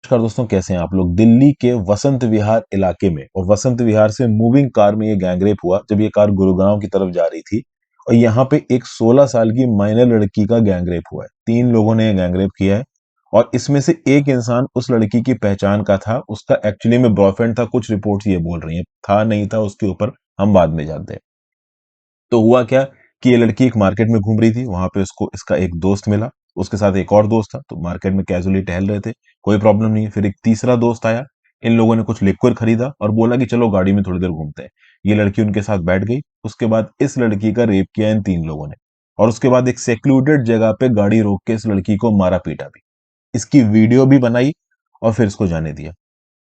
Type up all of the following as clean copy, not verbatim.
नमस्कार दोस्तों, कैसे हैं आप लोग। दिल्ली के वसंत विहार इलाके में और वसंत विहार से मूविंग कार में ये गैंगरेप हुआ जब ये कार गुरुग्राम की तरफ जा रही थी। और यहाँ पे एक 16 साल की माइनर लड़की का गैंगरेप हुआ है। 3 लोगों ने ये गैंगरेप किया है और इसमें से एक इंसान उस लड़की की पहचान का था। उसका एक्चुअली में बॉयफ्रेंड था। कुछ रिपोर्ट्स ये बोल रही हैं था नहीं था, उसके ऊपर हम बाद में जानते हैं। तो हुआ क्या कि ये लड़की एक मार्केट में घूम रही थी। वहां पे उसको इसका एक दोस्त मिला। उसके साथ एक और दोस्त था, तो मार्केट में कैजुअली टहल रहे थे। कोई प्रॉब्लम नहीं है। फिर एक तीसरा दोस्त आया। इन लोगों ने कुछ लिक्विड खरीदा और बोला कि चलो गाड़ी में थोड़ी देर घूमते हैं। ये लड़की उनके साथ बैठ गई। उसके बाद इस लड़की का रेप किया इन 3 लोगों ने। और उसके बाद एक सेक्लूडेड जगह पे गाड़ी रोक के इस लड़की को मारा पीटा भी। इसकी वीडियो भी बनाई और फिर इसको जाने दिया।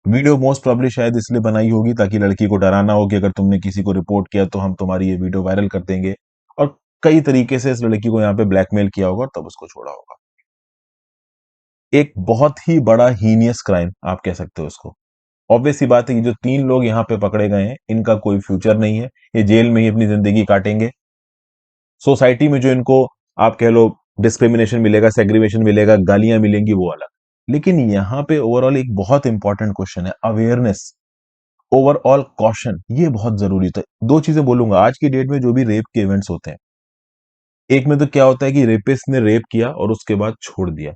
वीडियो मोस्ट प्रोबब्ली शायद इसलिए बनाई होगी ताकि लड़की को डराना हो कि अगर तुमने किसी को रिपोर्ट किया तो हम तुम्हारी ये वीडियो वायरल कर देंगे। और कई तरीके से इस लड़की को यहाँ पे ब्लैकमेल किया होगा और तब उसको छोड़ा होगा। एक बहुत ही बड़ा हीनियस क्राइम आप कह सकते हो इसको। ऑब्वियस सी बात है कि जो 3 लोग यहाँ पे पकड़े गए हैं इनका कोई फ्यूचर नहीं है। ये जेल में ही अपनी जिंदगी काटेंगे। सोसाइटी में जो इनको आप कह लो डिस्क्रिमिनेशन मिलेगा, सेग्रीगेशन मिलेगा, गालियां मिलेंगी, वो अलग। लेकिन यहाँ पे ओवरऑल एक बहुत इंपॉर्टेंट क्वेश्चन है, अवेयरनेस, ओवरऑल कॉशन। ये बहुत जरूरी था। 2 चीजें बोलूंगा। आज की डेट में जो भी रेप के इवेंट्स होते हैं, एक में तो क्या होता है कि रेपिस्ट ने रेप किया और उसके बाद छोड़ दिया।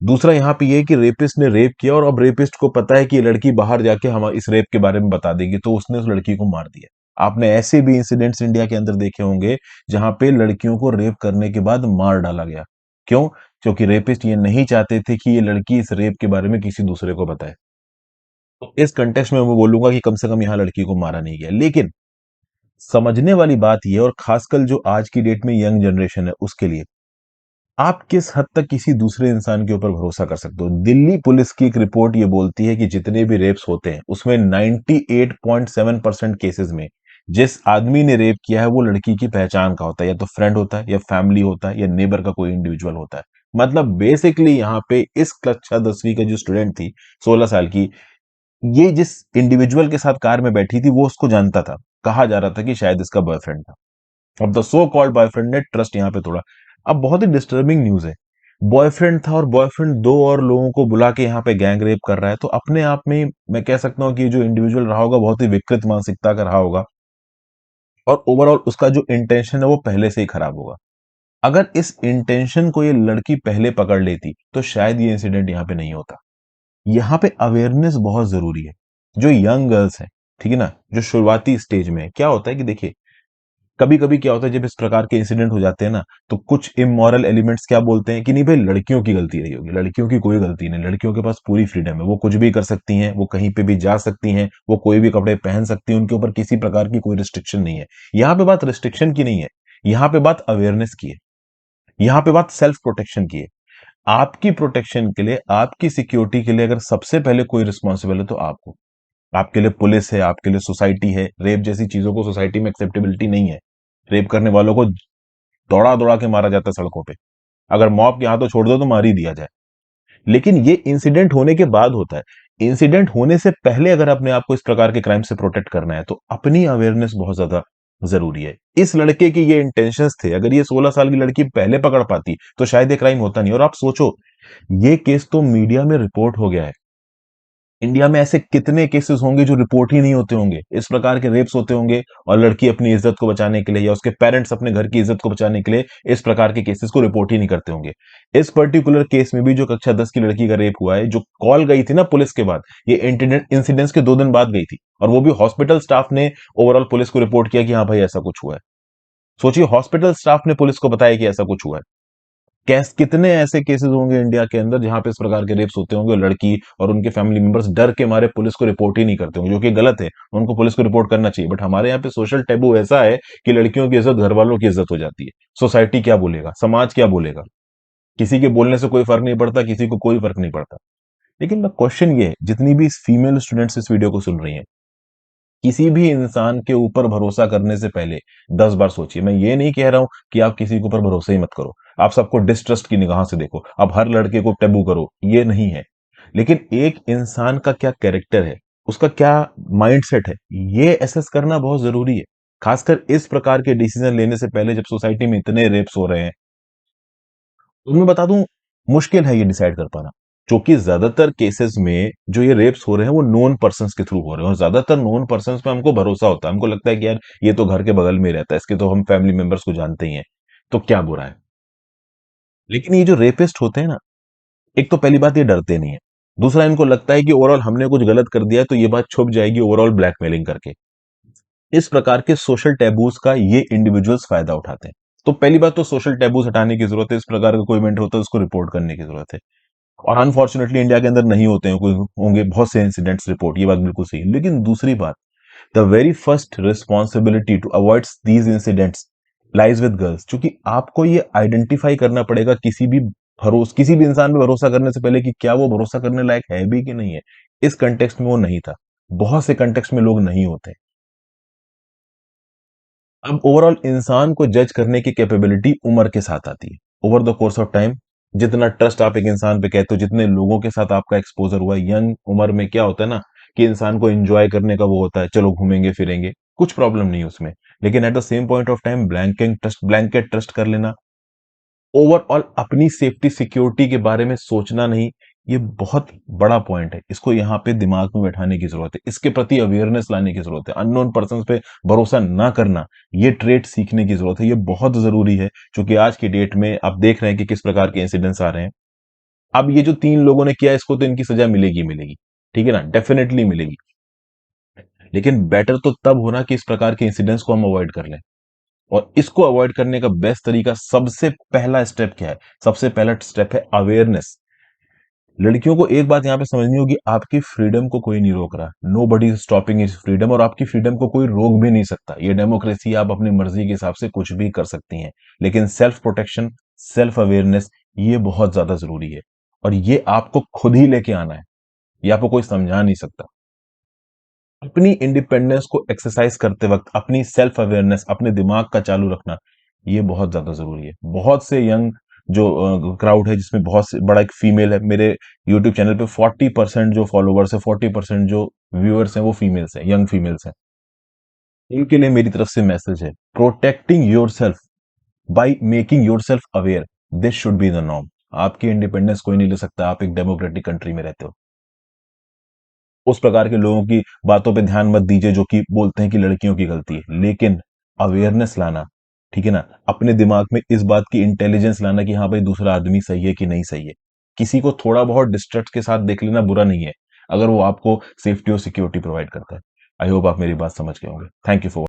दूसरा यहाँ पे ये है कि रेपिस्ट ने रेप किया और अब रेपिस्ट को पता है कि ये लड़की बाहर जाके हम इस रेप के बारे में बता देगी, तो उसने उस लड़की को मार दिया। आपने ऐसे भी इंसिडेंट्स इंडिया के अंदर देखे होंगे जहां पे लड़कियों को रेप करने के बाद मार डाला गया। क्यों? क्योंकि रेपिस्ट ये नहीं चाहते थे कि ये लड़की इस रेप के बारे में किसी दूसरे को बताए। तो इस कंटेक्स्ट में मैं बोलूंगा कि कम से कम यहाँ लड़की को मारा नहीं गया। लेकिन समझने वाली बात यह, और खासकर जो आज की डेट में यंग जनरेशन है उसके लिए, आप किस हद तक किसी दूसरे इंसान के ऊपर भरोसा कर सकते हो। दिल्ली पुलिस की एक रिपोर्ट ये बोलती है कि जितने भी रेप्स होते हैं उसमें 98.7% केसेस में जिस आदमी ने रेप किया है वो लड़की की पहचान का होता है। या तो फ्रेंड होता है, या फैमिली होता है, या नेबर का कोई इंडिविजुअल होता है। मतलब बेसिकली यहाँ पे इस कक्षा 10वीं का जो स्टूडेंट थी, 16 साल की, ये जिस इंडिविजुअल के साथ कार में बैठी थी वो उसको जानता था। कहा जा रहा था कि शायद इसका बॉयफ्रेंड था। अब द सो कॉल्ड बॉयफ्रेंड ने ट्रस्ट यहाँ पे तोड़ा। अब बहुत ही डिस्टर्बिंग न्यूज है। बॉयफ्रेंड था और बॉयफ्रेंड 2 और लोगों को बुला के यहाँ पे गैंग रेप कर रहा है, तो अपने आप में मैं कह सकता हूँ कि जो इंडिविजुअल रहा होगा बहुत ही विकृत मानसिकता का रहा होगा। और ओवरऑल उसका जो इंटेंशन है वो पहले से ही खराब होगा। अगर इस इंटेंशन को ये लड़की पहले पकड़ लेती तो शायद ये इंसिडेंट यहाँ पे नहीं होता। यहाँ पे अवेयरनेस बहुत जरूरी है। जो यंग गर्ल्स हैं, ठीक है ना, जो शुरुआती स्टेज में है, क्या होता है कि देखिए, कभी कभी क्या होता है जब इस प्रकार के इंसिडेंट हो जाते हैं ना, तो कुछ इमोरल एलिमेंट्स क्या बोलते हैं कि नहीं भाई, लड़कियों की गलती रही होगी। लड़कियों की कोई गलती नहीं। लड़कियों के पास पूरी फ्रीडम है, वो कुछ भी कर सकती हैं, वो कहीं पे भी जा सकती हैं, वो कोई भी कपड़े पहन सकती हैं, उनके ऊपर किसी प्रकार की कोई रिस्ट्रिक्शन नहीं है। यहाँ पे बात रिस्ट्रिक्शन की नहीं है, यहाँ पे बात अवेयरनेस की है। यहाँ पे बात सेल्फ प्रोटेक्शन की है। आपकी प्रोटेक्शन के लिए, आपकी सिक्योरिटी के लिए अगर सबसे पहले कोई रिस्पॉन्सिबल है तो आपको। आपके लिए पुलिस है, आपके लिए सोसाइटी है। रेप जैसी चीजों को सोसाइटी में एक्सेप्टेबिलिटी नहीं है। रेप करने वालों को दौड़ा दौड़ा के मारा जाता है सड़कों पे। अगर मॉब के हाथों छोड़ दो तो मार ही दिया जाए। लेकिन ये इंसिडेंट होने के बाद होता है। इंसिडेंट होने से पहले अगर अपने आप को इस प्रकार के क्राइम से प्रोटेक्ट करना है तो अपनी अवेयरनेस बहुत ज्यादा जरूरी है। इस लड़के की ये इंटेंशंस थे। अगर ये 16 साल की लड़की पहले पकड़ पाती तो शायद ये क्राइम होता नहीं। और आप सोचो, ये केस तो मीडिया में रिपोर्ट हो गया है। इंडिया में ऐसे कितने केसेस होंगे जो रिपोर्ट ही नहीं होते होंगे। इस प्रकार के रेप्स होते होंगे और लड़की अपनी इज्जत को बचाने के लिए या उसके पेरेंट्स अपने घर की इज्जत को बचाने के लिए इस प्रकार के केसेस को रिपोर्ट ही नहीं करते होंगे। इस पर्टिकुलर केस में भी जो कक्षा 10 की लड़की का रेप हुआ है, जो कॉल गई थी ना पुलिस के बाद, ये इंसिडेंट्स के 2 दिन बाद गई थी और वो भी हॉस्पिटल स्टाफ ने ओवरऑल पुलिस को रिपोर्ट किया कि हाँ भाई ऐसा कुछ हुआ है। सोचिए, हॉस्पिटल स्टाफ ने पुलिस को बताया कि ऐसा कुछ हुआ है। कैस कितने ऐसे केसेस होंगे इंडिया के अंदर जहां पे इस प्रकार के रेप्स होते होंगे और लड़की और उनके फैमिली मेंबर्स डर के मारे पुलिस को रिपोर्ट ही नहीं करते होंगे, जो कि गलत है। उनको पुलिस को रिपोर्ट करना चाहिए। बट हमारे यहाँ पे सोशल टैबू ऐसा है कि लड़कियों की इज्जत घर वालों की इज्जत हो जाती है। सोसाइटी क्या बोलेगा, समाज क्या बोलेगा, किसी के बोलने से कोई फर्क नहीं पड़ता, किसी को कोई फर्क नहीं पड़ता। लेकिन मैं क्वेश्चन ये है, जितनी भी फीमेल स्टूडेंट्स इस वीडियो को सुन रही हैं, किसी भी इंसान के ऊपर भरोसा करने से पहले 10 बार सोचिए। मैं ये नहीं कह रहा हूं कि आप किसी के ऊपर भरोसा ही मत करो, आप सबको डिस्ट्रस्ट की निगाह से देखो, आप हर लड़के को टैबू करो, ये नहीं है। लेकिन एक इंसान का क्या कैरेक्टर है, उसका क्या माइंडसेट है, ये एसेस करना बहुत जरूरी है। खासकर इस प्रकार के डिसीजन लेने से पहले जब सोसाइटी में इतने रेप्स हो रहे हैं। तो मैं बता दूं, मुश्किल है ये डिसाइड कर पाना। क्योंकि ज्यादातर केसेस में जो ये रेप्स हो रहे हैं वो नोन पर्सन्स के थ्रू हो रहे हैं, और ज्यादातर नोन पर्सन्स पे हमको भरोसा होता है, हमको लगता है कि यार ये तो घर के बगल में ही रहता है, इसके तो हम फैमिली मेंबर्स को जानते ही हैं, तो क्या बुरा है। लेकिन ये जो रेपिस्ट होते हैं ना, एक तो पहली बात ये डरते नहीं है, दूसरा इनको लगता है कि ओवरऑल हमने कुछ गलत कर दिया है तो ये बात छुप जाएगी ओवरऑल ब्लैकमेलिंग करके। इस प्रकार के सोशल टैबूज का ये इंडिविजुअल्स फायदा उठाते हैं। तो पहली बात तो सोशल टैबूज हटाने की जरूरत है, इस प्रकार का कोई इवेंट होता है उसको रिपोर्ट करने की जरूरत है। और अनफॉर्चुनेटली इंडिया के अंदर नहीं होते हैं, कोई होंगे बहुत से इंसिडेंट्स रिपोर्ट, ये बात बिल्कुल सही है। लेकिन दूसरी बात, the very first responsibility to avoid these incidents lies with girls, क्योंकि आपको ये आइडेंटिफाई करना पड़ेगा किसी भी इंसान पे भरोसा करने से पहले कि क्या वो भरोसा करने लायक है भी कि नहीं है। इस कंटेक्स्ट में वो नहीं था, बहुत से कंटेक्स्ट में लोग नहीं होते। अब ओवरऑल इंसान को जज करने की कैपेबिलिटी उम्र के साथ आती है, over the course of time. जितना ट्रस्ट आप एक इंसान पे कहते हो, जितने लोगों के साथ आपका एक्सपोजर हुआ, यंग उम्र में क्या होता है ना कि इंसान को एंजॉय करने का वो होता है, चलो घूमेंगे फिरेंगे, कुछ प्रॉब्लम नहीं उसमें। लेकिन at the same point of time blanket trust कर लेना, ओवरऑल अपनी सेफ्टी सिक्योरिटी के बारे में सोचना नहीं, ये बहुत बड़ा पॉइंट है, इसको यहाँ पे दिमाग में बैठाने की जरूरत है, इसके प्रति अवेयरनेस लाने की जरूरत है। अननोन पर्सन पे भरोसा ना करना, ये ट्रेट सीखने की जरूरत है, ये बहुत जरूरी है, क्योंकि आज की डेट में आप देख रहे हैं कि किस प्रकार के इंसिडेंट्स आ रहे हैं। अब ये जो 3 लोगों ने किया इसको तो इनकी सजा मिलेगी मिलेगी, ठीक है ना, डेफिनेटली मिलेगी। लेकिन बेटर तो तब होना कि इस प्रकार के इंसिडेंट्स को हम अवॉइड कर लें। और इसको अवॉइड करने का बेस्ट तरीका, सबसे पहला स्टेप क्या है? सबसे पहला स्टेप है अवेयरनेस। लड़कियों को एक बात यहां पे समझनी होगी, आपकी फ्रीडम को कोई नहीं रोक रहा, nobody is stopping is freedom, और आपकी फ्रीडम को कोई रोक भी नहीं सकता। ये डेमोक्रेसी, आप अपनी मर्जी के हिसाब से कुछ भी कर सकती हैं। लेकिन सेल्फ प्रोटेक्शन, सेल्फ अवेयरनेस, ये बहुत ज्यादा जरूरी है, और ये आपको खुद ही लेके आना है, ये आपको कोई समझा नहीं सकता। अपनी इंडिपेंडेंस को एक्सरसाइज करते वक्त अपनी सेल्फ अवेयरनेस, अपने दिमाग का चालू रखना, ये बहुत ज्यादा जरूरी है। बहुत से यंग जो क्राउड है, जिसमें बहुत से बड़ा एक फीमेल है, मेरे यूट्यूब चैनल पे 40% जो फॉलोवर्स है, 40% जो व्यूअर्स हैं वो फीमेल्स हैं, यंग फीमेल्स हैं। इनके लिए मेरी तरफ से मैसेज है, protecting your self by making your self aware, this should be the norm. आपकी इंडिपेंडेंस कोई नहीं ले सकता, आप एक डेमोक्रेटिक कंट्री में रहते हो। उस प्रकार के लोगों की बातों पे ध्यान मत दीजिए जो कि बोलते हैं कि लड़कियों की गलती है, लेकिन अवेयरनेस लाना, ठीक है ना, अपने दिमाग में इस बात की इंटेलिजेंस लाना कि हाँ भाई दूसरा आदमी सही है कि नहीं सही है। किसी को थोड़ा बहुत डिस्ट्रक्ट के साथ देख लेना बुरा नहीं है, अगर वो आपको सेफ्टी और सिक्योरिटी प्रोवाइड करता है। आई होप आप मेरी बात समझ गए होंगे। Thank you for